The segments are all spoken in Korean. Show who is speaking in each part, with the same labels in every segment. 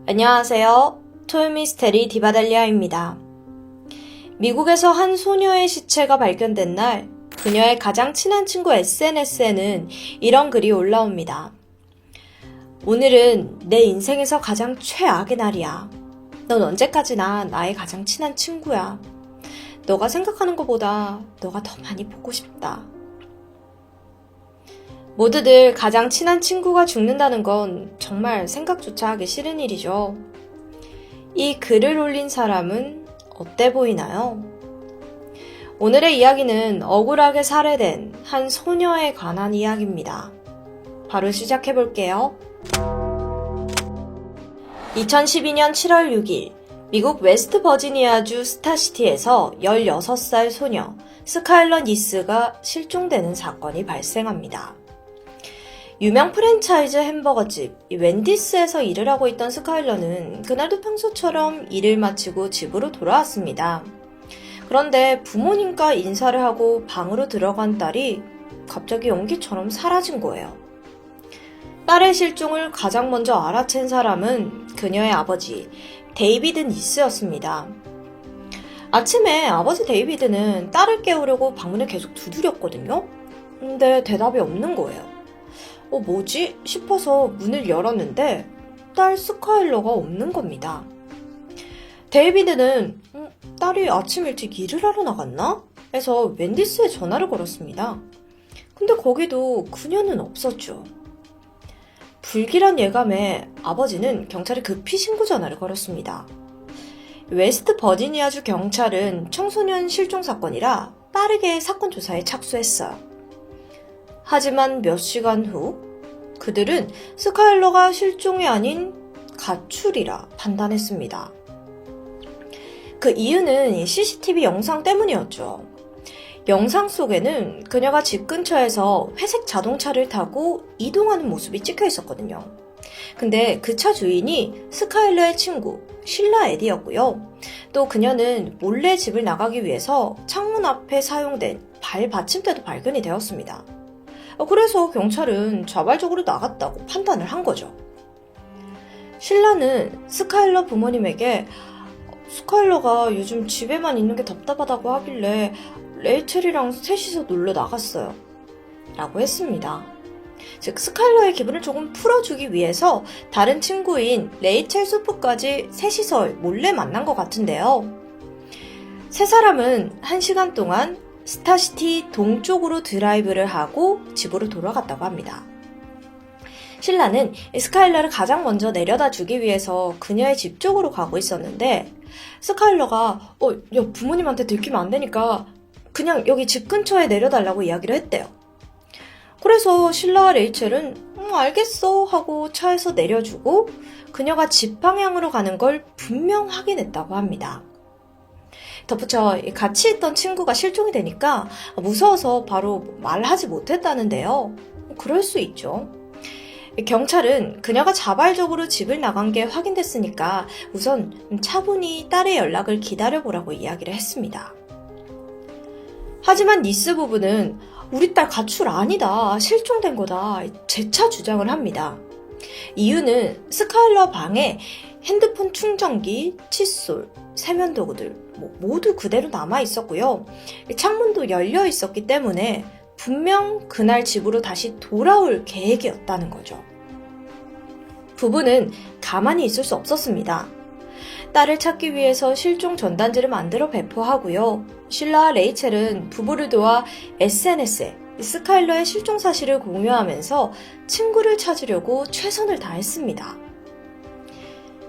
Speaker 1: 안녕하세요. 토요미스테리 디바달리아입니다. 미국에서 한 소녀의 시체가 발견된 날, 그녀의 가장 친한 친구 SNS에는 이런 글이 올라옵니다. 오늘은 내 인생에서 가장 최악의 날이야. 넌 언제까지나 나의 가장 친한 친구야. 너가 생각하는 것보다 너가 더 많이 보고 싶다. 모두들 가장 친한 친구가 죽는다는 건 정말 생각조차 하기 싫은 일이죠. 이 글을 올린 사람은 어때 보이나요? 오늘의 이야기는 억울하게 살해된 한 소녀에 관한 이야기입니다. 바로 시작해볼게요. 2012년 7월 6일, 미국 웨스트 버지니아주 스타시티에서 16살 소녀 스카일러 니스가 실종되는 사건이 발생합니다. 유명 프랜차이즈 햄버거집 웬디스에서 일을 하고 있던 스카일러는 그날도 평소처럼 일을 마치고 집으로 돌아왔습니다. 그런데 부모님과 인사를 하고 방으로 들어간 딸이 갑자기 연기처럼 사라진 거예요. 딸의 실종을 가장 먼저 알아챈 사람은 그녀의 아버지 데이비드 니스였습니다. 아침에 아버지 데이비드는 딸을 깨우려고 방문을 계속 두드렸거든요. 근데 대답이 없는 거예요. 뭐지? 싶어서 문을 열었는데 딸 스카일러가 없는 겁니다. 데이비드는 딸이 아침 일찍 일을 하러 나갔나? 해서 웬디스에 전화를 걸었습니다. 근데 거기도 그녀는 없었죠. 불길한 예감에 아버지는 경찰에 급히 신고 전화를 걸었습니다. 웨스트 버지니아주 경찰은 청소년 실종 사건이라 빠르게 사건 조사에 착수했어요. 하지만 몇 시간 후 그들은 스카일러가 실종이 아닌 가출이라 판단했습니다. 그 이유는 CCTV 영상 때문이었죠. 영상 속에는 그녀가 집 근처에서 회색 자동차를 타고 이동하는 모습이 찍혀 있었거든요. 근데 그 차 주인이 스카일러의 친구 실라 에디였고요. 또 그녀는 몰래 집을 나가기 위해서 창문 앞에 사용된 발 받침대도 발견이 되었습니다. 그래서 경찰은 자발적으로 나갔다고 판단을 한 거죠. 실라는 스카일러 부모님에게 스카일러가 요즘 집에만 있는 게 답답하다고 하길래 레이첼이랑 셋이서 놀러 나갔어요. 라고 했습니다. 즉 스카일러의 기분을 조금 풀어주기 위해서 다른 친구인 레이첼 소프까지 셋이서 몰래 만난 것 같은데요. 세 사람은 1시간 동안 스타시티 동쪽으로 드라이브를 하고 집으로 돌아갔다고 합니다. 실라는 스카일러를 가장 먼저 내려다 주기 위해서 그녀의 집 쪽으로 가고 있었는데 스카일러가 야, 부모님한테 들키면 안 되니까 그냥 여기 집 근처에 내려달라고 이야기를 했대요. 그래서 실라와 레이첼은 알겠어 하고 차에서 내려주고 그녀가 집 방향으로 가는 걸 분명 확인했다고 합니다. 덧붙여 같이 있던 친구가 실종이 되니까 무서워서 바로 말하지 못했다는데요. 그럴 수 있죠. 경찰은 그녀가 자발적으로 집을 나간 게 확인됐으니까 우선 차분히 딸의 연락을 기다려보라고 이야기를 했습니다. 하지만 니스 부부는 우리 딸 가출 아니다, 실종된 거다 재차 주장을 합니다. 이유는 스카일러 방에 핸드폰 충전기, 칫솔, 세면도구들 모두 그대로 남아 있었고요. 창문도 열려 있었기 때문에 분명 그날 집으로 다시 돌아올 계획이었다는 거죠. 부부는 가만히 있을 수 없었습니다. 딸을 찾기 위해서 실종 전단지를 만들어 배포하고요. 실라와 레이첼은 부부를 도와 SNS에 스카일러의 실종 사실을 공유하면서 친구를 찾으려고 최선을 다했습니다.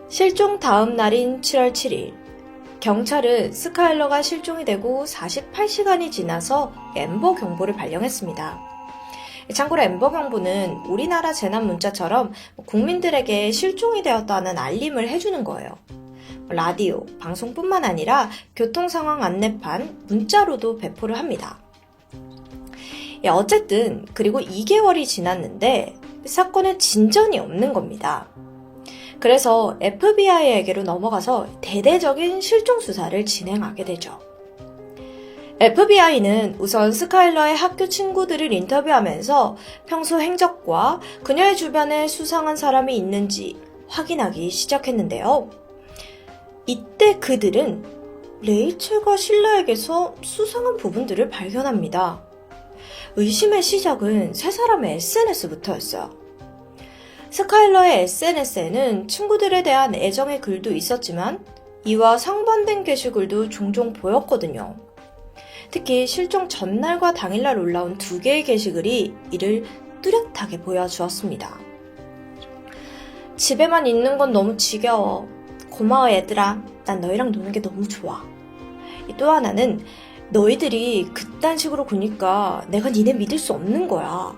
Speaker 1: 실종 다음 날인 7월 7일, 경찰은 스카일러가 실종이 되고 48시간이 지나서 엠버 경보를 발령했습니다. 참고로 엠버 경보는 우리나라 재난 문자처럼 국민들에게 실종이 되었다는 알림을 해주는 거예요. 라디오, 방송뿐만 아니라 교통상황 안내판, 문자로도 배포를 합니다. 어쨌든 그리고 2개월이 지났는데 사건에 진전이 없는 겁니다. 그래서 FBI에게로 넘어가서 대대적인 실종 수사를 진행하게 되죠. FBI는 우선 스카일러의 학교 친구들을 인터뷰하면서 평소 행적과 그녀의 주변에 수상한 사람이 있는지 확인하기 시작했는데요. 이때 그들은 레이첼과 실라에게서 수상한 부분들을 발견합니다. 의심의 시작은 세 사람의 SNS부터였어요. 스카일러의 SNS에는 친구들에 대한 애정의 글도 있었지만 이와 상반된 게시글도 종종 보였거든요. 특히 실종 전날과 당일날 올라온 2개의 게시글이 이를 뚜렷하게 보여주었습니다. 집에만 있는 건 너무 지겨워. 고마워 얘들아. 난 너희랑 노는 게 너무 좋아. 또 하나는 너희들이 그딴 식으로 구니까 내가 니네 믿을 수 없는 거야.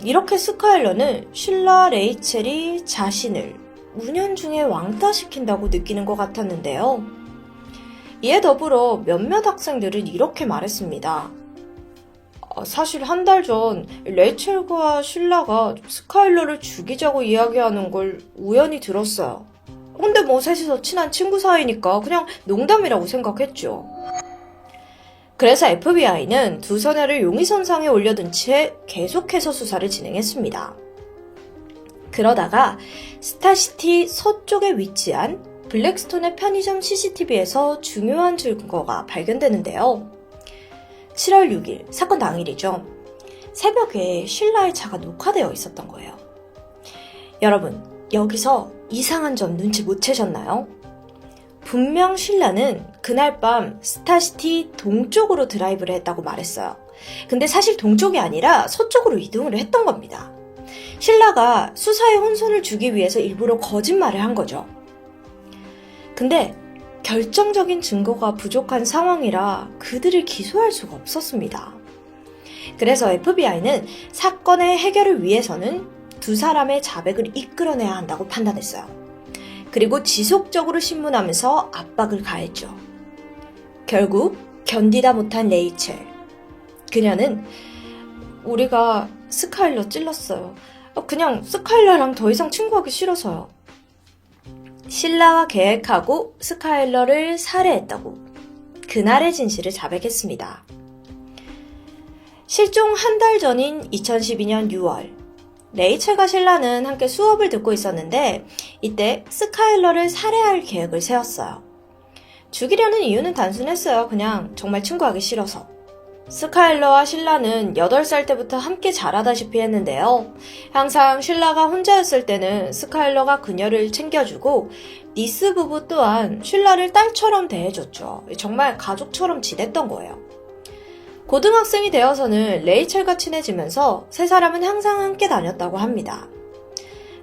Speaker 1: 이렇게 스카일러는 실라 레이첼이 자신을 운연중에 왕따시킨다고 느끼는 것 같았는데요. 이에 더불어 몇몇 학생들은 이렇게 말했습니다. 사실 한 달 전 레이첼과 실라가 스카일러를 죽이자고 이야기하는 걸 우연히 들었어요. 근데 뭐 셋이서 친한 친구 사이니까 그냥 농담이라고 생각했죠. 그래서 FBI는 두 소녀를 용의선상에 올려둔 채 계속해서 수사를 진행했습니다. 그러다가 스타시티 서쪽에 위치한 블랙스톤의 편의점 CCTV에서 중요한 증거가 발견되는데요. 7월 6일, 사건 당일이죠. 새벽에 실라의 차가 녹화되어 있었던 거예요. 여러분, 여기서 이상한 점 눈치 못 채셨나요? 분명 실라는 그날 밤 스타시티 동쪽으로 드라이브를 했다고 말했어요. 근데 사실 동쪽이 아니라 서쪽으로 이동을 했던 겁니다. 실라가 수사에 혼선을 주기 위해서 일부러 거짓말을 한 거죠. 근데 결정적인 증거가 부족한 상황이라 그들을 기소할 수가 없었습니다. 그래서 FBI는 사건의 해결을 위해서는 두 사람의 자백을 이끌어내야 한다고 판단했어요. 그리고 지속적으로 신문하면서 압박을 가했죠. 결국 견디다 못한 레이첼. 그녀는 우리가 스카일러 찔렀어요. 그냥 스카일러랑 더 이상 친구하기 싫어서요. 실라와 계획하고 스카일러를 살해했다고 그날의 진실을 자백했습니다. 실종 한 달 전인 2012년 6월 레이첼과 실라는 함께 수업을 듣고 있었는데 이때 스카일러를 살해할 계획을 세웠어요. 죽이려는 이유는 단순했어요. 그냥 정말 친구하기 싫어서. 스카일러와 실라는 8살 때부터 함께 자라다시피 했는데요. 항상 실라가 혼자였을 때는 스카일러가 그녀를 챙겨주고 니스 부부 또한 실라를 딸처럼 대해줬죠. 정말 가족처럼 지냈던 거예요. 고등학생이 되어서는 레이첼과 친해지면서 세 사람은 항상 함께 다녔다고 합니다.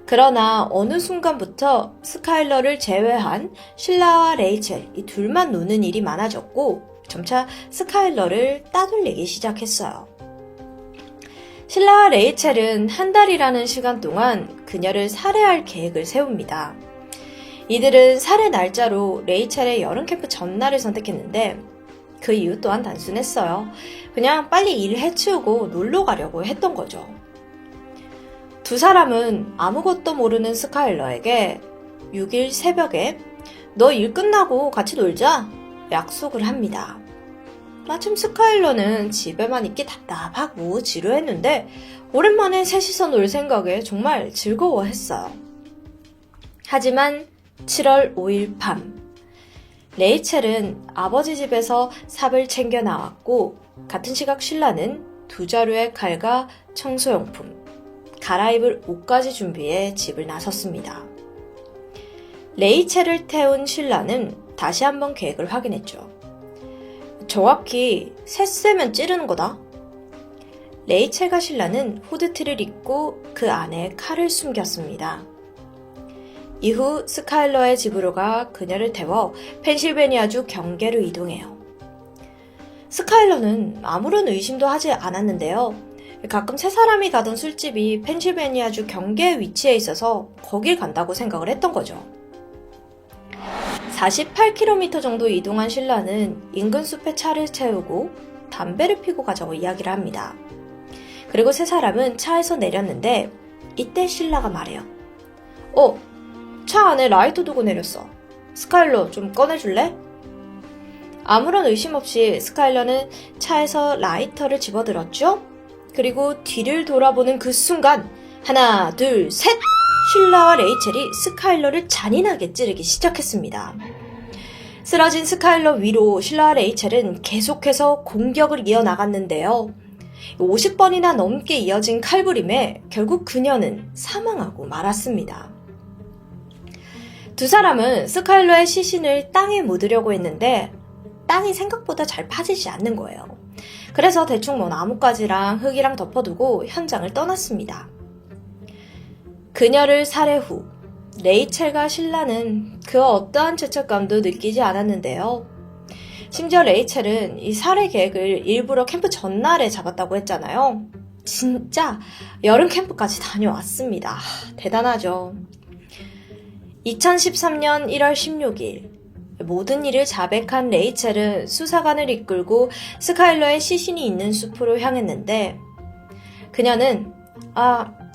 Speaker 1: 그러나 어느 순간부터 스카일러를 제외한 실라와 레이첼 이 둘만 노는 일이 많아졌고 점차 스카일러를 따돌리기 시작했어요. 실라와 레이첼은 한 달이라는 시간 동안 그녀를 살해할 계획을 세웁니다. 이들은 살해 날짜로 레이첼의 여름 캠프 전날을 선택했는데 그 이유 또한 단순했어요. 그냥 빨리 일을 해치우고 놀러 가려고 했던 거죠. 두 사람은 아무것도 모르는 스카일러에게 6일 새벽에 너 일 끝나고 같이 놀자 약속을 합니다. 마침 스카일러는 집에만 있기 답답하고 지루했는데 오랜만에 셋이서 놀 생각에 정말 즐거워했어요. 하지만 7월 5일 밤 레이첼은 아버지 집에서 삽을 챙겨 나왔고 같은 시각 실라는 두 자루의 칼과 청소용품, 갈아입을 옷까지 준비해 집을 나섰습니다. 레이첼을 태운 실라는 다시 한번 계획을 확인했죠. 정확히 셋세면 찌르는 거다. 레이첼과 실라는 후드티를 입고 그 안에 칼을 숨겼습니다. 이후 스카일러의 집으로 가 그녀를 태워 펜실베니아주 경계로 이동해요. 스카일러는 아무런 의심도 하지 않았는데요. 가끔 세 사람이 가던 술집이 펜실베니아주 경계에 위치해 있어서 거길 간다고 생각을 했던 거죠. 48km 정도 이동한 실라는 인근 숲에 차를 채우고 담배를 피고 가자고 이야기를 합니다. 그리고 세 사람은 차에서 내렸는데 이때 실라가 말해요. 차 안에 라이터 두고 내렸어. 스카일러 좀 꺼내줄래? 아무런 의심 없이 스카일러는 차에서 라이터를 집어들었죠? 그리고 뒤를 돌아보는 그 순간 하나, 둘, 셋! 쉴라와 레이첼이 스카일러를 잔인하게 찌르기 시작했습니다. 쓰러진 스카일러 위로 쉴라와 레이첼은 계속해서 공격을 이어나갔는데요. 50번이나 넘게 이어진 칼부림에 결국 그녀는 사망하고 말았습니다. 두 사람은 스카일러의 시신을 땅에 묻으려고 했는데 땅이 생각보다 잘 파지지 않는 거예요. 그래서 대충 나뭇가지랑 흙이랑 덮어두고 현장을 떠났습니다. 그녀를 살해 후 레이첼과 쉴라는 그 어떠한 죄책감도 느끼지 않았는데요. 심지어 레이첼은 이 살해 계획을 일부러 캠프 전날에 잡았다고 했잖아요. 진짜 여름 캠프까지 다녀왔습니다. 대단하죠. 2013년 1월 16일 모든 일을 자백한 레이첼은 수사관을 이끌고 스카일러의 시신이 있는 숲으로 향했는데 그녀는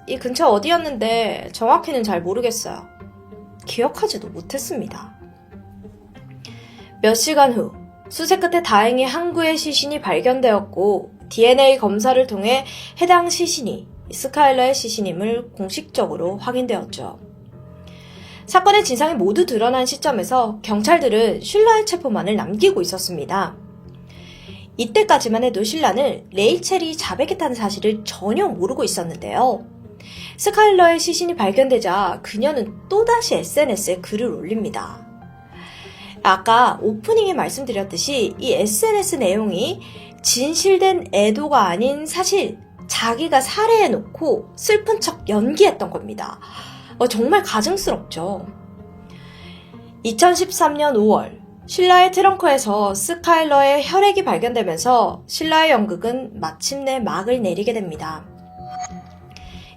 Speaker 1: 이 근처 어디였는데 정확히는 잘 모르겠어요. 기억하지도 못했습니다. 몇 시간 후 수색 끝에 다행히 한 구의 시신이 발견되었고 DNA 검사를 통해 해당 시신이 스카일러의 시신임을 공식적으로 확인되었죠. 사건의 진상이 모두 드러난 시점에서 경찰들은 쉴라의 체포만을 남기고 있었습니다. 이때까지만 해도 쉴라는 레이첼이 자백했다는 사실을 전혀 모르고 있었는데요. 스카일러의 시신이 발견되자 그녀는 또다시 SNS에 글을 올립니다. 아까 오프닝에 말씀드렸듯이 이 SNS 내용이 진실된 애도가 아닌 사실 자기가 살해해놓고 슬픈 척 연기했던 겁니다. 정말 가증스럽죠. 2013년 5월 쉴라의 트렁크에서 스카일러의 혈액이 발견되면서 쉴라의 연극은 마침내 막을 내리게 됩니다.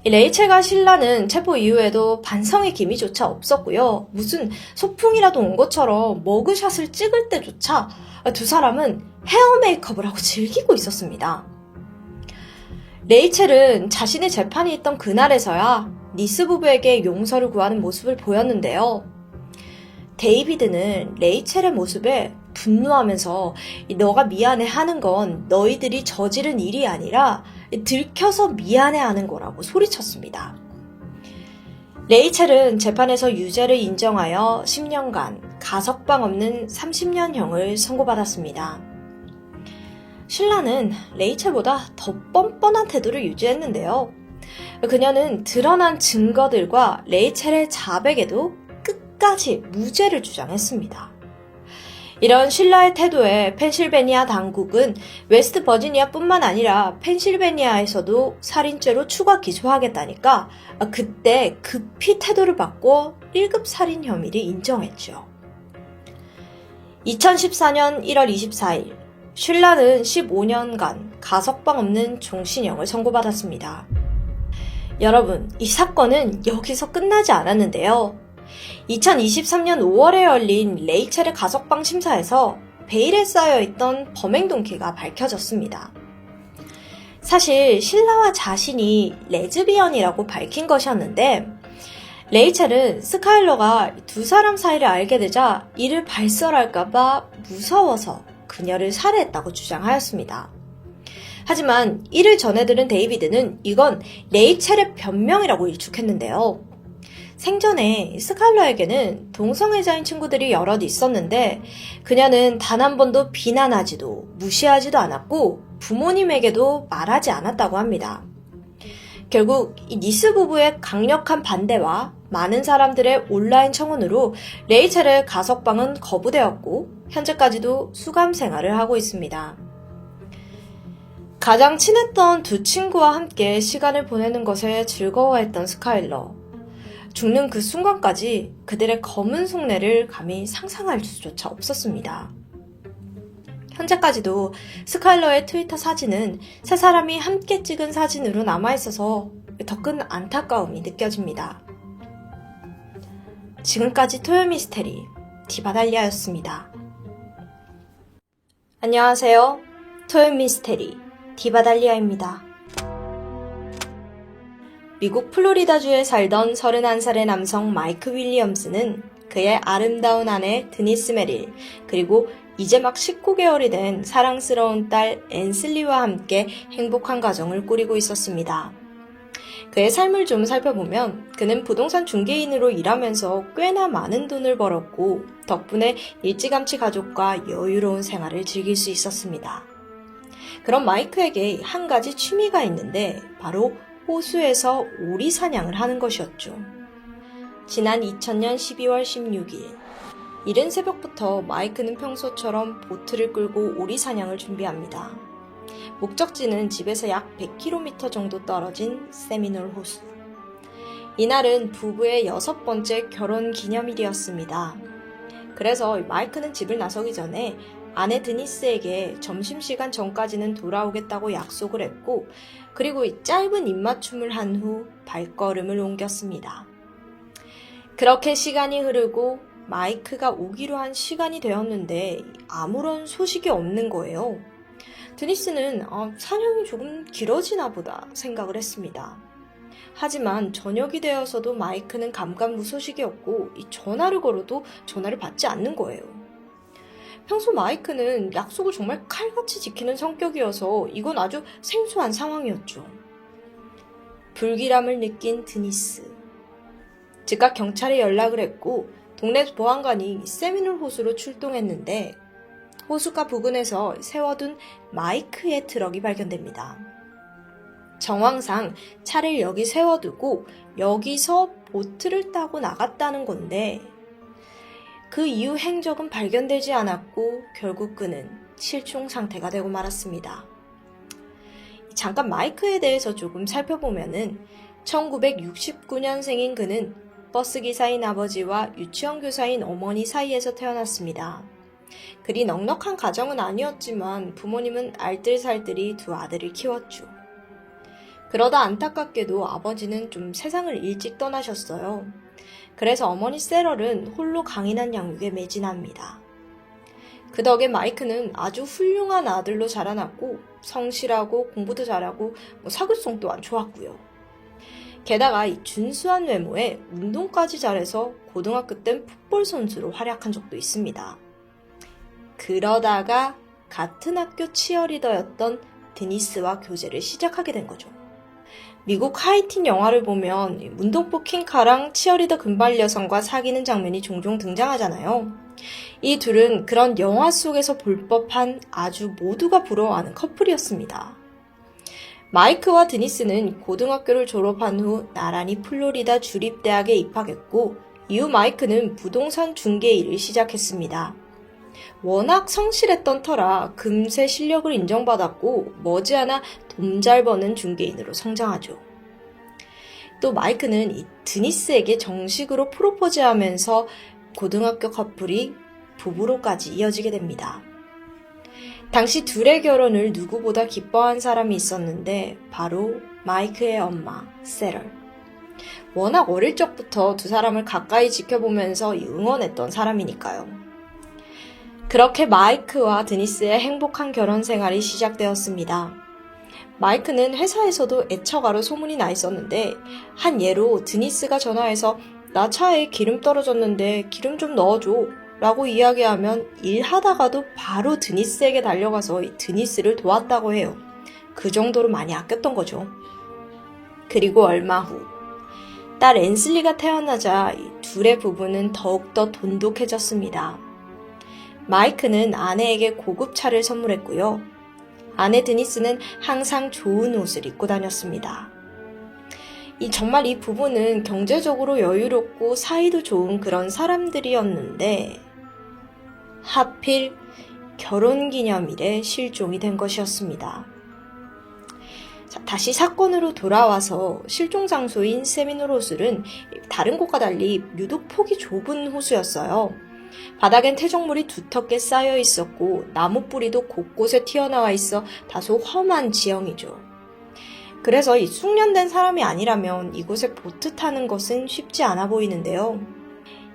Speaker 1: 레이첼과 쉴라는 체포 이후에도 반성의 기미조차 없었고요. 무슨 소풍이라도 온 것처럼 머그샷을 찍을 때조차 두 사람은 헤어 메이크업을 하고 즐기고 있었습니다. 레이첼은 자신의 재판이 있던 그날에서야 니스 부부에게 용서를 구하는 모습을 보였는데요. 데이비드는 레이첼의 모습에 분노하면서 너가 미안해하는 건 너희들이 저지른 일이 아니라 들켜서 미안해하는 거라고 소리쳤습니다. 레이첼은 재판에서 유죄를 인정하여 10년간 가석방 없는 30년형을 선고받았습니다. 쉴라는 레이첼보다 더 뻔뻔한 태도를 유지했는데요. 그녀는 드러난 증거들과 레이첼의 자백에도 끝까지 무죄를 주장했습니다. 이런 쉴라의 태도에 펜실베니아 당국은 웨스트 버지니아뿐만 아니라 펜실베니아에서도 살인죄로 추가 기소하겠다니까 그때 급히 태도를 바꿔 1급 살인 혐의를 인정했죠. 2014년 1월 24일 쉴라는 15년간 가석방 없는 종신형을 선고받았습니다. 여러분, 이 사건은 여기서 끝나지 않았는데요. 2023년 5월에 열린 레이첼의 가석방 심사에서 베일에 쌓여있던 범행 동기가 밝혀졌습니다. 사실 쉴라와 자신이 레즈비언이라고 밝힌 것이었는데 레이첼은 스카일러가 두 사람 사이를 알게 되자 이를 발설할까봐 무서워서 그녀를 살해했다고 주장하였습니다. 하지만 이를 전해들은 데이비드는 이건 레이첼의 변명이라고 일축했는데요. 생전에 스카일러에게는 동성애자인 친구들이 여럿 있었는데 그녀는 단 한 번도 비난하지도 무시하지도 않았고 부모님에게도 말하지 않았다고 합니다. 결국 이 니스 부부의 강력한 반대와 많은 사람들의 온라인 청원으로 레이첼의 가석방은 거부되었고 현재까지도 수감 생활을 하고 있습니다. 가장 친했던 두 친구와 함께 시간을 보내는 것에 즐거워했던 스카일러. 죽는 그 순간까지 그들의 검은 속내를 감히 상상할 수조차 없었습니다. 현재까지도 스카일러의 트위터 사진은 세 사람이 함께 찍은 사진으로 남아있어서 더 큰 안타까움이 느껴집니다. 지금까지 토요미스테리 디바달리아였습니다. 안녕하세요. 토요미스테리 디바달리아입니다. 미국 플로리다주에 살던 31살의 남성 마이크 윌리엄스는 그의 아름다운 아내 드니스 메릴, 그리고 이제 막 19개월이 된 사랑스러운 딸 앤슬리와 함께 행복한 가정을 꾸리고 있었습니다. 그의 삶을 좀 살펴보면 그는 부동산 중개인으로 일하면서 꽤나 많은 돈을 벌었고 덕분에 일찌감치 가족과 여유로운 생활을 즐길 수 있었습니다. 그런 마이크에게 한 가지 취미가 있는데 바로 호수에서 오리 사냥을 하는 것이었죠. 지난 2000년 12월 16일 이른 새벽부터 마이크는 평소처럼 보트를 끌고 오리 사냥을 준비합니다. 목적지는 집에서 약 100km 정도 떨어진 세미놀 호수. 이날은 부부의 6번째 결혼 기념일이었습니다. 그래서 마이크는 집을 나서기 전에 아내 드니스에게 점심시간 전까지는 돌아오겠다고 약속을 했고, 그리고 짧은 입맞춤을 한 후 발걸음을 옮겼습니다. 그렇게 시간이 흐르고 마이크가 오기로 한 시간이 되었는데 아무런 소식이 없는 거예요. 드니스는 사냥이 조금 길어지나 보다 생각을 했습니다. 하지만 저녁이 되어서도 마이크는 감감무소식이었고 전화를 걸어도 전화를 받지 않는 거예요. 평소 마이크는 약속을 정말 칼같이 지키는 성격이어서 이건 아주 생소한 상황이었죠. 불길함을 느낀 드니스. 즉각 경찰에 연락을 했고 동네 보안관이 세미놀 호수로 출동했는데 호수가 부근에서 세워둔 마이크의 트럭이 발견됩니다. 정황상 차를 여기 세워두고 여기서 보트를 타고 나갔다는 건데 그 이후 행적은 발견되지 않았고 결국 그는 실종 상태가 되고 말았습니다. 잠깐 마이크에 대해서 조금 살펴보면은 1969년생인 그는 버스기사인 아버지와 유치원 교사인 어머니 사이에서 태어났습니다. 그리 넉넉한 가정은 아니었지만 부모님은 알뜰살뜰히 두 아들을 키웠죠. 그러다 안타깝게도 아버지는 좀 세상을 일찍 떠나셨어요. 그래서 어머니 세럴은 홀로 강인한 양육에 매진합니다. 그 덕에 마이크는 아주 훌륭한 아들로 자라났고 성실하고 공부도 잘하고 사교성 또한 좋았고요. 게다가 이 준수한 외모에 운동까지 잘해서 고등학교 땐 풋볼 선수로 활약한 적도 있습니다. 그러다가 같은 학교 치어리더였던 드니스와 교제를 시작하게 된 거죠. 미국 하이틴 영화를 보면 문동포 킹카랑 치어리더 금발 여성과 사귀는 장면이 종종 등장하잖아요. 이 둘은 그런 영화 속에서 볼 법한 아주 모두가 부러워하는 커플이었습니다. 마이크와 드니스는 고등학교를 졸업한 후 나란히 플로리다 주립대학에 입학했고 이후 마이크는 부동산 중개 일을 시작했습니다. 워낙 성실했던 터라 금세 실력을 인정받았고 머지않아 돈 잘 버는 중개인으로 성장하죠. 또 마이크는 이 드니스에게 정식으로 프로포즈하면서 고등학교 커플이 부부로까지 이어지게 됩니다. 당시 둘의 결혼을 누구보다 기뻐한 사람이 있었는데 바로 마이크의 엄마 세럴. 워낙 어릴 적부터 두 사람을 가까이 지켜보면서 응원했던 사람이니까요. 그렇게 마이크와 드니스의 행복한 결혼 생활이 시작되었습니다. 마이크는 회사에서도 애처가로 소문이 나 있었는데 한 예로 드니스가 전화해서 나 차에 기름 떨어졌는데 기름 좀 넣어줘 라고 이야기하면 일하다가도 바로 드니스에게 달려가서 드니스를 도왔다고 해요. 그 정도로 많이 아꼈던 거죠. 그리고 얼마 후 딸 앤슬리가 태어나자 이 둘의 부부는 더욱더 돈독해졌습니다. 마이크는 아내에게 고급 차를 선물했고요. 아내 드니스는 항상 좋은 옷을 입고 다녔습니다. 정말 이 부부는 경제적으로 여유롭고 사이도 좋은 그런 사람들이었는데 하필 결혼기념일에 실종이 된 것이었습니다. 다시 사건으로 돌아와서 실종 장소인 세미놀 호수는 다른 곳과 달리 유독 폭이 좁은 호수였어요. 바닥엔 퇴적물이 두텁게 쌓여 있었고 나무 뿌리도 곳곳에 튀어나와 있어 다소 험한 지형이죠. 그래서 이 숙련된 사람이 아니라면 이곳에 보트 타는 것은 쉽지 않아 보이는데요.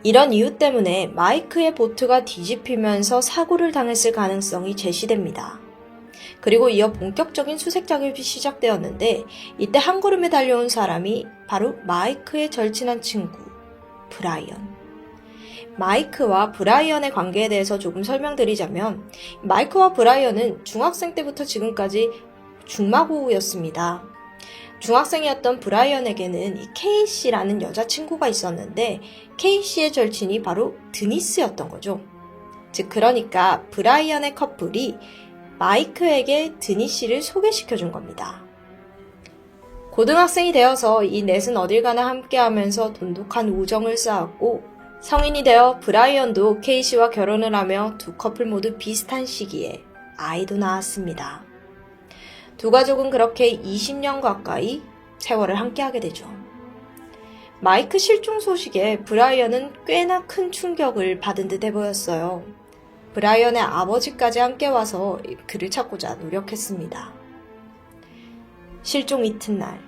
Speaker 1: 이런 이유 때문에 마이크의 보트가 뒤집히면서 사고를 당했을 가능성이 제시됩니다. 그리고 이어 본격적인 수색 작업이 시작되었는데 이때 한 걸음에 달려온 사람이 바로 마이크의 절친한 친구 브라이언. 마이크와 브라이언의 관계에 대해서 조금 설명드리자면 마이크와 브라이언은 중학생 때부터 지금까지 중마고우였습니다. 중학생이었던 브라이언에게는 이 케이씨라는 여자친구가 있었는데 케이씨의 절친이 바로 드니스였던 거죠. 즉 그러니까 브라이언의 커플이 마이크에게 드니씨를 소개시켜 준 겁니다. 고등학생이 되어서 이 넷은 어딜 가나 함께하면서 돈독한 우정을 쌓았고 성인이 되어 브라이언도 케이씨와 결혼을 하며 두 커플 모두 비슷한 시기에 아이도 낳았습니다. 두 가족은 그렇게 20년 가까이 세월을 함께하게 되죠. 마이크 실종 소식에 브라이언은 꽤나 큰 충격을 받은 듯해 보였어요. 브라이언의 아버지까지 함께 와서 그를 찾고자 노력했습니다. 실종 이튿날,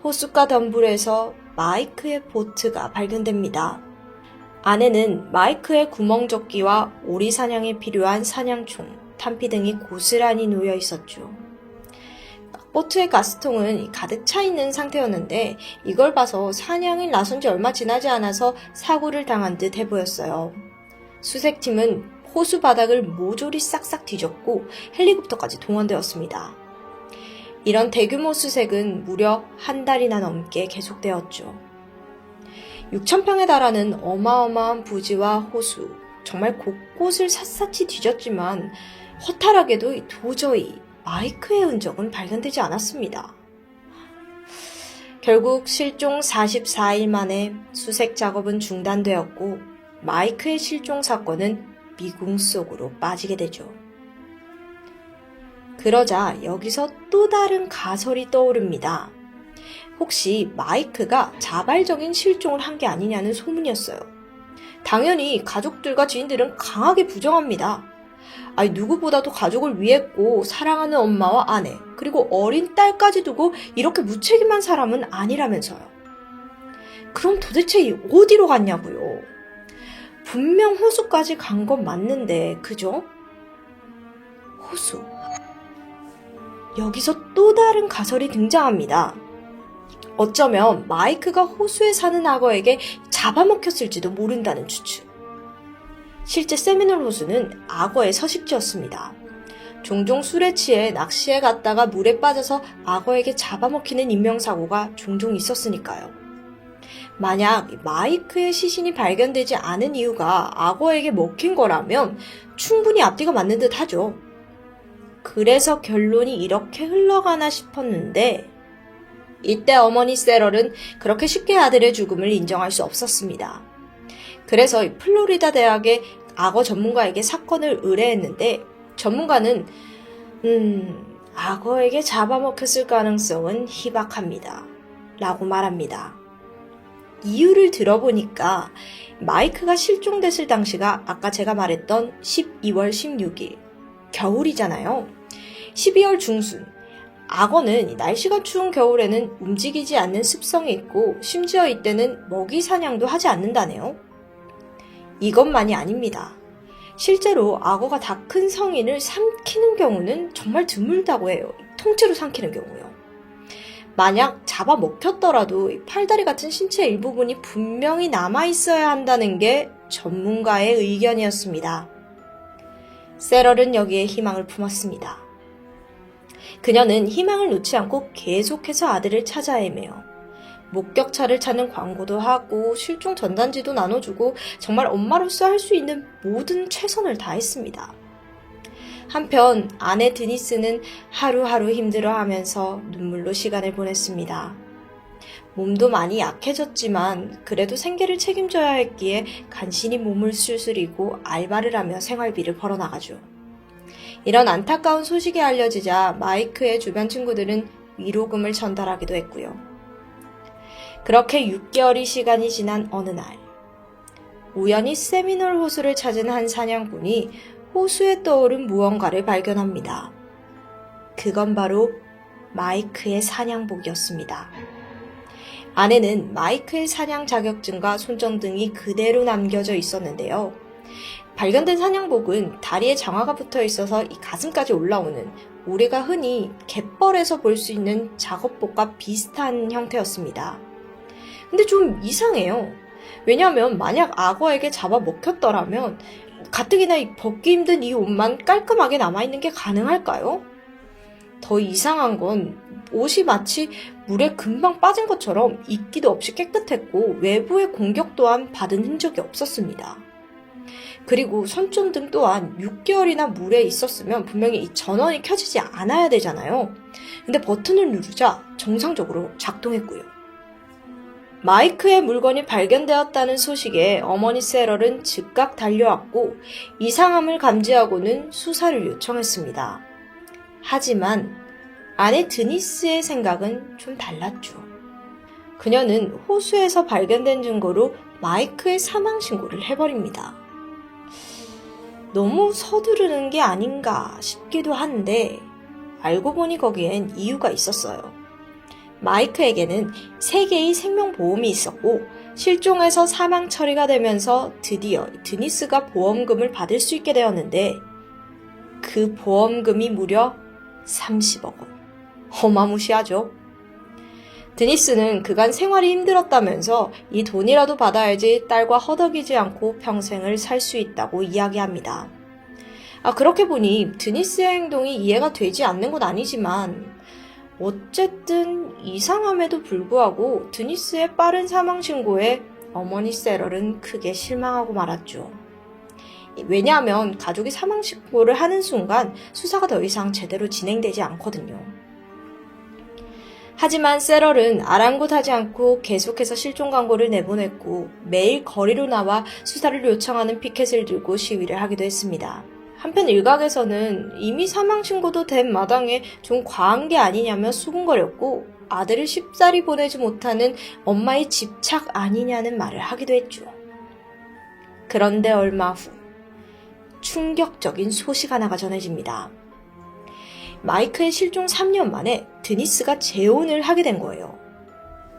Speaker 1: 호숫가 덤불에서 마이크의 보트가 발견됩니다. 안에는 마이크의 구멍조끼와 오리 사냥에 필요한 사냥총, 탄피 등이 고스란히 놓여 있었죠. 보트의 가스통은 가득 차 있는 상태였는데 이걸 봐서 사냥이 나선 지 얼마 지나지 않아서 사고를 당한 듯 해 보였어요. 수색팀은 호수 바닥을 모조리 싹싹 뒤졌고 헬리콥터까지 동원되었습니다. 이런 대규모 수색은 무려 한 달이나 넘게 계속되었죠. 6,000평에 달하는 어마어마한 부지와 호수, 정말 곳곳을 샅샅이 뒤졌지만 허탈하게도 도저히 마이크의 흔적은 발견되지 않았습니다. 결국 실종 44일 만에 수색 작업은 중단되었고 마이크의 실종 사건은 미궁 속으로 빠지게 되죠. 그러자 여기서 또 다른 가설이 떠오릅니다. 혹시 마이크가 자발적인 실종을 한 게 아니냐는 소문이었어요. 당연히 가족들과 지인들은 강하게 부정합니다. 누구보다도 가족을 위했고 사랑하는 엄마와 아내 그리고 어린 딸까지 두고 이렇게 무책임한 사람은 아니라면서요. 그럼 도대체 어디로 갔냐고요? 분명 호수까지 간 건 맞는데 그죠? 호수. 여기서 또 다른 가설이 등장합니다. 어쩌면 마이크가 호수에 사는 악어에게 잡아먹혔을지도 모른다는 추측. 실제 세미놀 호수는 악어의 서식지였습니다. 종종 술에 취해 낚시에 갔다가 물에 빠져서 악어에게 잡아먹히는 인명사고가 종종 있었으니까요. 만약 마이크의 시신이 발견되지 않은 이유가 악어에게 먹힌 거라면 충분히 앞뒤가 맞는 듯 하죠. 그래서 결론이 이렇게 흘러가나 싶었는데 이때 어머니 세럴은 그렇게 쉽게 아들의 죽음을 인정할 수 없었습니다. 그래서 플로리다 대학의 악어 전문가에게 사건을 의뢰했는데 전문가는 악어에게 잡아먹혔을 가능성은 희박합니다. 라고 말합니다. 이유를 들어보니까 마이크가 실종됐을 당시가 아까 제가 말했던 12월 16일 겨울이잖아요. 12월 중순 악어는 날씨가 추운 겨울에는 움직이지 않는 습성이 있고 심지어 이때는 먹이 사냥도 하지 않는다네요. 이것만이 아닙니다. 실제로 악어가 다 큰 성인을 삼키는 경우는 정말 드물다고 해요. 통째로 삼키는 경우요. 만약 잡아먹혔더라도 팔다리 같은 신체 일부분이 분명히 남아있어야 한다는 게 전문가의 의견이었습니다. 세럴은 여기에 희망을 품었습니다. 그녀는 희망을 놓지 않고 계속해서 아들을 찾아 헤매요. 목격차를 찾는 광고도 하고 실종 전단지도 나눠주고 정말 엄마로서 할 수 있는 모든 최선을 다했습니다. 한편 아내 드니스는 하루하루 힘들어하면서 눈물로 시간을 보냈습니다. 몸도 많이 약해졌지만 그래도 생계를 책임져야 했기에 간신히 몸을 술술이고 알바를 하며 생활비를 벌어나가죠. 이런 안타까운 소식이 알려지자 마이크의 주변 친구들은 위로금을 전달하기도 했고요. 그렇게 6개월이 시간이 지난 어느 날 우연히 세미놀 호수를 찾은 한 사냥꾼이 호수에 떠오른 무언가를 발견합니다. 그건 바로 마이크의 사냥복이었습니다. 안에는 마이크의 사냥 자격증과 손전등이 그대로 남겨져 있었는데요. 발견된 사냥복은 다리에 장화가 붙어 있어서 이 가슴까지 올라오는 우리가 흔히 갯벌에서 볼 수 있는 작업복과 비슷한 형태였습니다. 근데 좀 이상해요. 왜냐하면 만약 악어에게 잡아먹혔더라면 가뜩이나 벗기 힘든 이 옷만 깔끔하게 남아있는 게 가능할까요? 더 이상한 건 옷이 마치 물에 금방 빠진 것처럼 이끼도 없이 깨끗했고 외부의 공격 또한 받은 흔적이 없었습니다. 그리고 손전등 또한 6개월이나 물에 있었으면 분명히 이 전원이 켜지지 않아야 되잖아요. 근데 버튼을 누르자 정상적으로 작동했고요. 마이크의 물건이 발견되었다는 소식에 어머니 세럴은 즉각 달려왔고 이상함을 감지하고는 수사를 요청했습니다. 하지만 아내 드니스의 생각은 좀 달랐죠. 그녀는 호수에서 발견된 증거로 마이크의 사망 신고를 해버립니다. 너무 서두르는 게 아닌가 싶기도 한데 알고 보니 거기엔 이유가 있었어요. 마이크에게는 3개의 생명보험이 있었고 실종해서 사망 처리가 되면서 드디어 드니스가 보험금을 받을 수 있게 되었는데 그 보험금이 무려 30억 원. 어마무시하죠. 드니스는 그간 생활이 힘들었다면서 이 돈이라도 받아야지 딸과 허덕이지 않고 평생을 살 수 있다고 이야기합니다. 그렇게 보니 드니스의 행동이 이해가 되지 않는 건 아니지만 어쨌든 이상함에도 불구하고 드니스의 빠른 사망 신고에 어머니 세럴은 크게 실망하고 말았죠. 왜냐하면 가족이 사망 신고를 하는 순간 수사가 더 이상 제대로 진행되지 않거든요. 하지만 세럴은 아랑곳하지 않고 계속해서 실종 광고를 내보냈고 매일 거리로 나와 수사를 요청하는 피켓을 들고 시위를 하기도 했습니다. 한편 일각에서는 이미 사망 신고도 된 마당에 좀 과한 게 아니냐며 수군거렸고 아들을 쉽사리 보내지 못하는 엄마의 집착 아니냐는 말을 하기도 했죠. 그런데 얼마 후 충격적인 소식 하나가 전해집니다. 마이크의 실종 3년 만에 드니스가 재혼을 하게 된 거예요.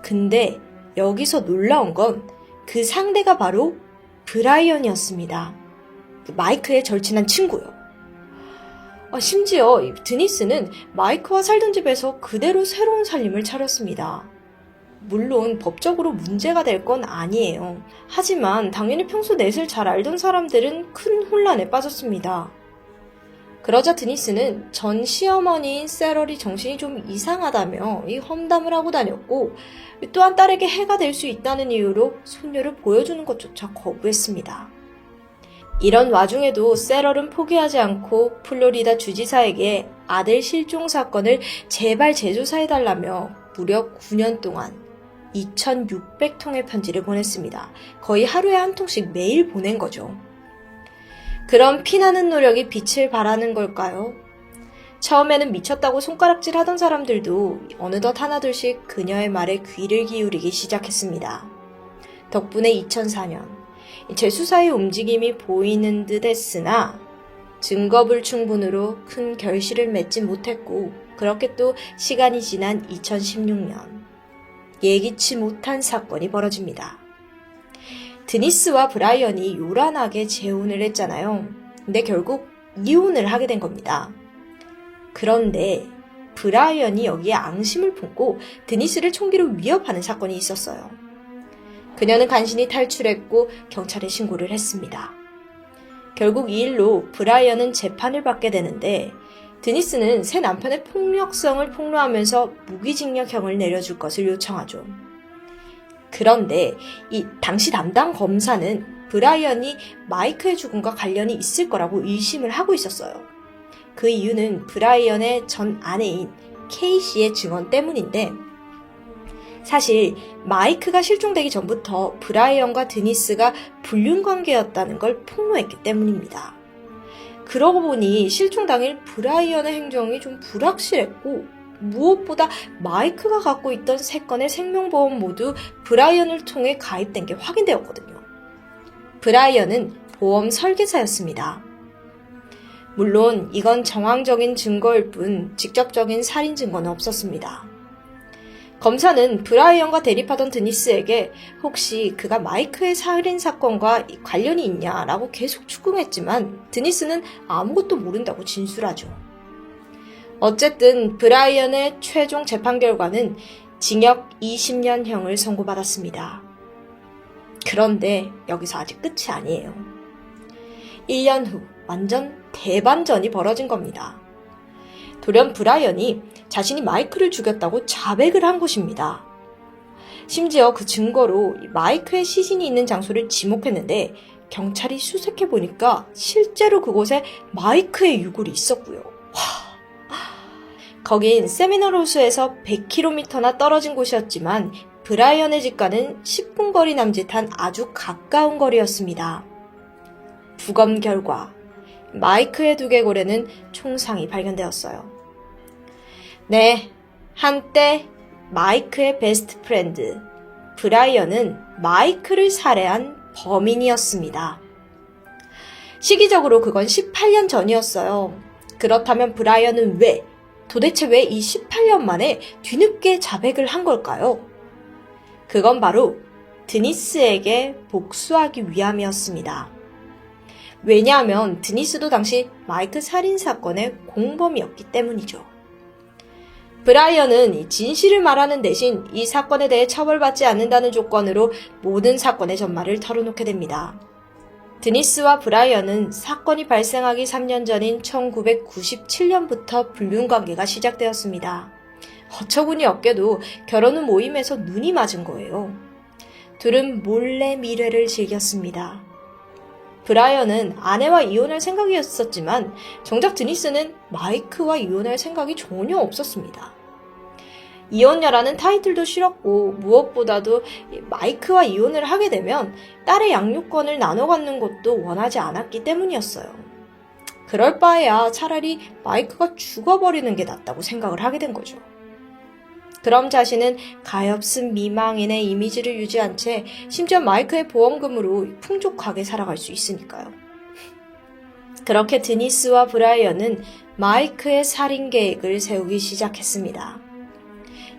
Speaker 1: 근데 여기서 놀라운 건 그 상대가 바로 브라이언이었습니다. 마이크의 절친한 친구요. 심지어 드니스는 마이크와 살던 집에서 그대로 새로운 살림을 차렸습니다. 물론 법적으로 문제가 될 건 아니에요. 하지만 당연히 평소 넷을 잘 알던 사람들은 큰 혼란에 빠졌습니다. 그러자 드니스는 전 시어머니인 세럴이 정신이 좀 이상하다며 이 험담을 하고 다녔고 또한 딸에게 해가 될 수 있다는 이유로 손녀를 보여주는 것조차 거부했습니다. 이런 와중에도 세럴은 포기하지 않고 플로리다 주지사에게 아들 실종 사건을 제발 재조사해달라며 무려 9년 동안 2,600통의 편지를 보냈습니다. 거의 하루에 한 통씩 매일 보낸 거죠. 그런 피나는 노력이 빛을 발하는 걸까요? 처음에는 미쳤다고 손가락질 하던 사람들도 어느덧 하나둘씩 그녀의 말에 귀를 기울이기 시작했습니다. 덕분에 2004년 재수사의 움직임이 보이는 듯 했으나 증거 불충분으로 큰 결실을 맺지 못했고 그렇게 또 시간이 지난 2016년 예기치 못한 사건이 벌어집니다. 드니스와 브라이언이 요란하게 재혼을 했잖아요. 근데 결국 이혼을 하게 된 겁니다. 그런데 브라이언이 여기에 앙심을 품고 드니스를 총기로 위협하는 사건이 있었어요. 그녀는 간신히 탈출했고 경찰에 신고를 했습니다. 결국 이 일로 브라이언은 재판을 받게 되는데 드니스는 새 남편의 폭력성을 폭로하면서 무기징역형을 내려줄 것을 요청하죠. 그런데 이 당시 담당 검사는 브라이언이 마이크의 죽음과 관련이 있을 거라고 의심을 하고 있었어요. 그 이유는 브라이언의 전 아내인 케이시의 증언 때문인데 사실 마이크가 실종되기 전부터 브라이언과 드니스가 불륜관계였다는 걸 폭로했기 때문입니다. 그러고 보니 실종 당일 브라이언의 행정이 좀 불확실했고 무엇보다 마이크가 갖고 있던 3건의 생명보험 모두 브라이언을 통해 가입된 게 확인되었거든요. 브라이언은 보험 설계사였습니다. 물론 이건 정황적인 증거일 뿐 직접적인 살인 증거는 없었습니다. 검사는 브라이언과 대립하던 드니스에게 혹시 그가 마이크의 살인 사건과 관련이 있냐라고 계속 추궁했지만 드니스는 아무것도 모른다고 진술하죠. 어쨌든 브라이언의 최종 재판 결과는 징역 20년형을 선고받았습니다. 그런데 여기서 아직 끝이 아니에요. 1년 후 완전 대반전이 벌어진 겁니다. 돌연 브라이언이 자신이 마이크를 죽였다고 자백을 한 것입니다. 심지어 그 증거로 마이크의 시신이 있는 장소를 지목했는데 경찰이 수색해보니까 실제로 그곳에 마이크의 유골이 있었고요. 와. 거긴 세미널 호수에서 100km나 떨어진 곳이었지만 브라이언의 집과는 10분 거리 남짓한 아주 가까운 거리였습니다. 부검 결과 마이크의 두개골에는 총상이 발견되었어요. 네, 한때 마이크의 베스트 프렌드 브라이언은 마이크를 살해한 범인이었습니다. 시기적으로 그건 18년 전이었어요. 그렇다면 브라이언은 도대체 왜 이 18년 만에 뒤늦게 자백을 한 걸까요? 그건 바로 드니스에게 복수하기 위함이었습니다. 왜냐하면 드니스도 당시 마이크 살인 사건의 공범이었기 때문이죠. 브라이언은 진실을 말하는 대신 이 사건에 대해 처벌받지 않는다는 조건으로 모든 사건의 전말을 털어놓게 됩니다. 드니스와 브라이언은 사건이 발생하기 3년 전인 1997년부터 불륜관계가 시작되었습니다. 어처구니 없게도 결혼 후 모임에서 눈이 맞은 거예요. 둘은 몰래 미래를 즐겼습니다. 브라이언은 아내와 이혼할 생각이었었지만 정작 드니스는 마이크와 이혼할 생각이 전혀 없었습니다. 이혼녀라는 타이틀도 싫었고 무엇보다도 마이크와 이혼을 하게 되면 딸의 양육권을 나눠 갖는 것도 원하지 않았기 때문이었어요. 그럴 바에야 차라리 마이크가 죽어버리는 게 낫다고 생각을 하게 된 거죠. 그럼 자신은 가엾은 미망인의 이미지를 유지한 채 심지어 마이크의 보험금으로 풍족하게 살아갈 수 있으니까요. 그렇게 드니스와 브라이언은 마이크의 살인 계획을 세우기 시작했습니다.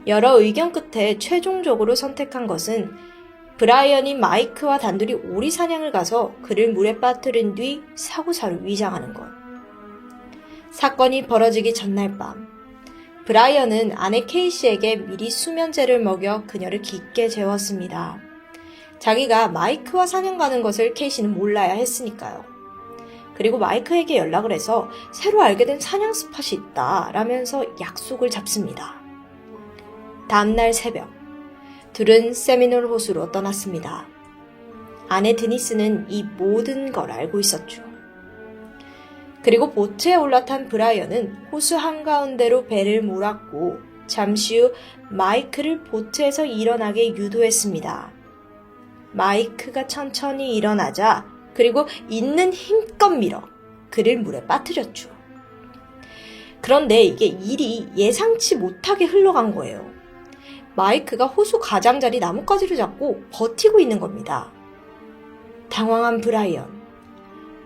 Speaker 1: 여러 의견 끝에 최종적으로 선택한 것은 브라이언이 마이크와 단둘이 오리 사냥을 가서 그를 물에 빠뜨린 뒤 사고사로 위장하는 것. 사건이 벌어지기 전날 밤 브라이언은 아내 케이시에게 미리 수면제를 먹여 그녀를 깊게 재웠습니다. 자기가 마이크와 사냥 가는 것을 케이시는 몰라야 했으니까요. 그리고 마이크에게 연락을 해서 새로 알게 된 사냥 스팟이 있다 라면서 약속을 잡습니다. 다음날 새벽, 둘은 세미놀 호수로 떠났습니다. 아내 드니스는 이 모든 걸 알고 있었죠. 그리고 보트에 올라탄 브라이언은 호수 한가운데로 배를 몰았고 잠시 후 마이크를 보트에서 일어나게 유도했습니다. 마이크가 천천히 일어나자 그리고 있는 힘껏 밀어 그를 물에 빠뜨렸죠. 그런데 이게 일이 예상치 못하게 흘러간 거예요. 마이크가 호수 가장자리 나뭇가지를 잡고 버티고 있는 겁니다. 당황한 브라이언.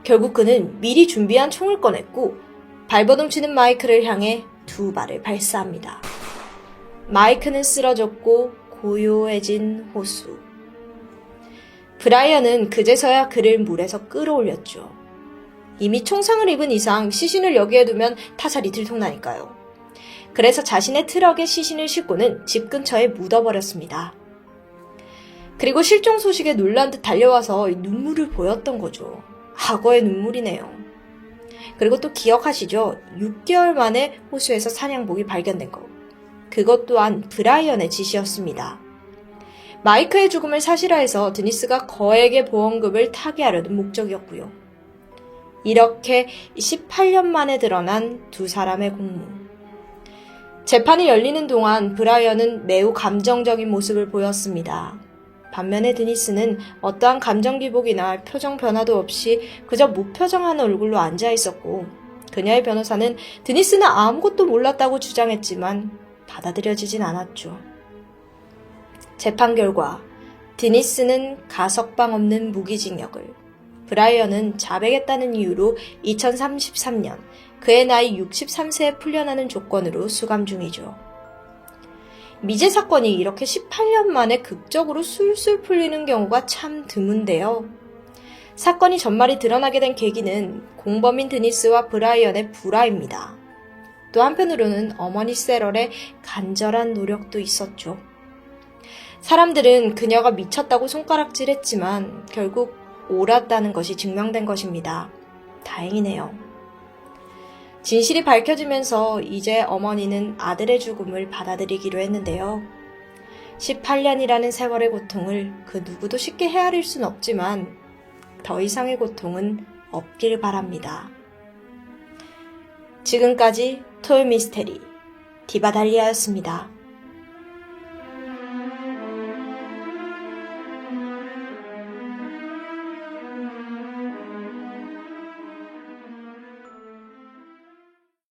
Speaker 1: 결국 그는 미리 준비한 총을 꺼냈고 발버둥 치는 마이크를 향해 두 발을 발사합니다. 마이크는 쓰러졌고 고요해진 호수. 브라이언은 그제서야 그를 물에서 끌어올렸죠. 이미 총상을 입은 이상 시신을 여기에 두면 타살이 들통나니까요. 그래서 자신의 트럭에 시신을 싣고는 집 근처에 묻어버렸습니다. 그리고 실종 소식에 놀란 듯 달려와서 눈물을 보였던 거죠. 악어의 눈물이네요. 그리고 또 기억하시죠? 6개월 만에 호수에서 사냥복이 발견된 것. 그것 또한 브라이언의 짓이었습니다. 마이크의 죽음을 사실화해서 드니스가 거액의 보험금을 타개하려는 목적이었고요. 이렇게 18년 만에 드러난 두 사람의 공무. 재판이 열리는 동안 브라이언은 매우 감정적인 모습을 보였습니다. 반면에 드니스는 어떠한 감정 기복이나 표정 변화도 없이 그저 무표정한 얼굴로 앉아 있었고 그녀의 변호사는 드니스는 아무것도 몰랐다고 주장했지만 받아들여지진 않았죠. 재판 결과 드니스는 가석방 없는 무기징역을, 브라이언은 자백했다는 이유로 2033년 그의 나이 63세에 풀려나는 조건으로 수감 중이죠. 미제 사건이 이렇게 18년 만에 극적으로 술술 풀리는 경우가 참 드문데요. 사건이 전말이 드러나게 된 계기는 공범인 드니스와 브라이언의 불화입니다. 또 한편으로는 어머니 세럴의 간절한 노력도 있었죠. 사람들은 그녀가 미쳤다고 손가락질했지만 결국 옳았다는 것이 증명된 것입니다. 다행이네요. 진실이 밝혀지면서 이제 어머니는 아들의 죽음을 받아들이기로 했는데요. 18년이라는 세월의 고통을 그 누구도 쉽게 헤아릴 순 없지만 더 이상의 고통은 없길 바랍니다. 지금까지 토요 미스테리 디바달리아였습니다.